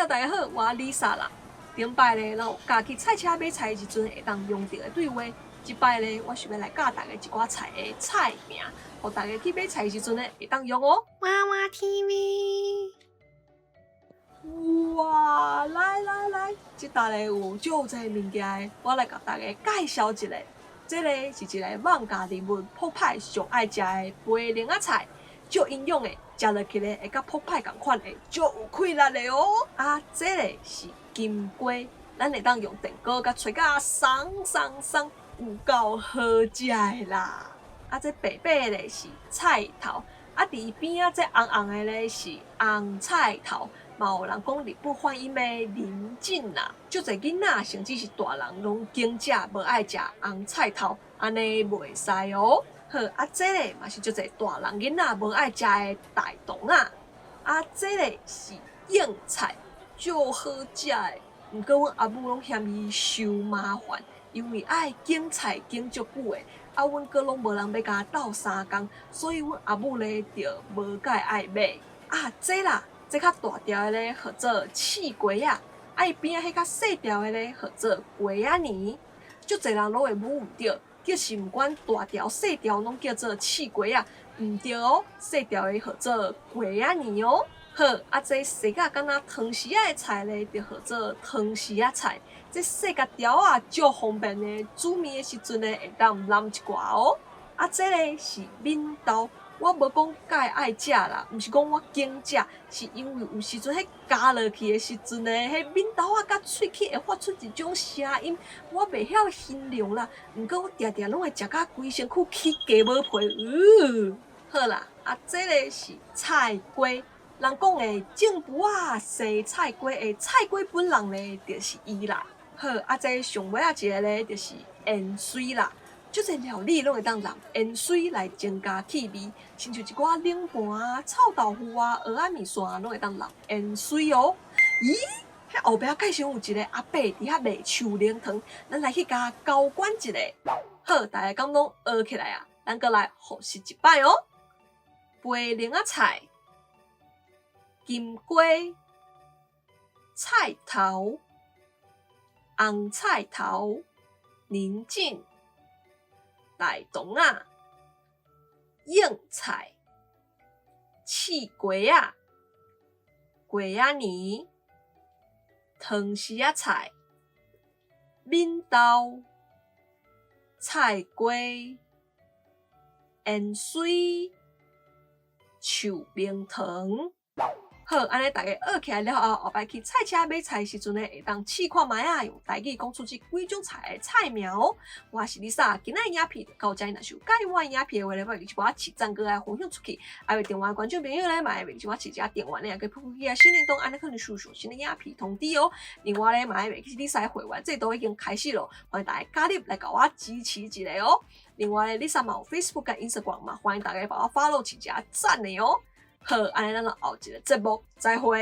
大家好，我Lisa 啦。顶摆咧，咱有教去菜车买菜的时阵会当用到的对话。即摆咧，我想要来教大家一寡菜的菜名，互大家去买菜的时阵咧会当用哦。娃娃 TV，哇，来，即搭咧有足侪物件的，我来甲大家介绍一下。这个是一个网家人物泡派上爱食的飞灵仔菜，足营养的，食落去咧会甲泡派共款的，足有气力的哦。这个是金龟，咱会当用电锅甲吹甲爽，有够好食的啦。这白白的是菜头，伫边仔这红的咧是红菜头。嘛有人讲日不欢音的林静啦，足侪囡仔甚至是大人拢惊食，无爱食红菜头，安尼袂使哦。好，这个嘛是足侪大人囡仔无爱食的大肠啊。这个是硬菜，足好食的。毋过阮阿母拢嫌伊伤麻烦，因为爱拣菜拣足久的。阮阁拢无人要甲斗3工，所以阮阿母咧就无介爱买。这啦。这较大条的咧，叫做刺龟啊；伊边仔迄较细条的咧，叫做龟仔年。足侪人拢会误毋着，叫是毋管大条细条拢叫做刺龟啊，毋对哦，细条的叫做龟仔年哦。好，这细甲敢若汤匙仔的菜咧，就叫做汤匙仔菜。这细甲条啊，足方便的，煮面的时阵咧，会当揽一寡哦。这个是闽豆。我无讲介爱食啦，毋是讲我惊食，是因为有时阵迄加落去的时阵咧，迄闽豆仔甲喙齿会发出一种声音，我袂晓形容啦。毋过我定定拢会食甲规身躯起鸡毛皮。好啦，这个是菜龟，人讲的种卜仔生菜龟的菜龟本人咧，就是伊啦。好，这上尾一个咧，就是盐水啦。足侪料理拢会当用盐水来增加气味，亲像一寡冷盘臭豆腐蚵仔面线拢会当用盐水哦。咦，迄后壁介绍有一个阿伯伫遐卖树奶糖，咱来去甲交关一下。好，大家敢拢学起来啊？咱过来复习一摆哦。飞灵仔菜、金龟、菜头、红菜头、宁静。大肠啊，硬菜、刺龟啊、龟仔年、汤匙仔菜、闽豆、菜龟、盐水、树冰糖。好，安尼大家学起来了后，后摆去菜车买菜时阵呢，会当试看卖啊，用台语讲出这几种菜的菜名哦。我是 Lisa，今仔的影片就到这，若是有介意我的影片的话咧，要记我试赞歌来分享出去。还有电话观众朋友咧，嘛会记我试加电话咧，给噗噗起啊新铃铛，安尼可能收新的影片通知哦。另外咧，嘛会记 Lisa 的会员制度已经开始咯，欢迎大家加入来甲我支持一下哦。另外咧，Lisa 嘛有 Facebook 跟 Instagram 嘛，欢迎大家帮我 follow 起加赞的哦。好，安尼咱就后一个节目再会。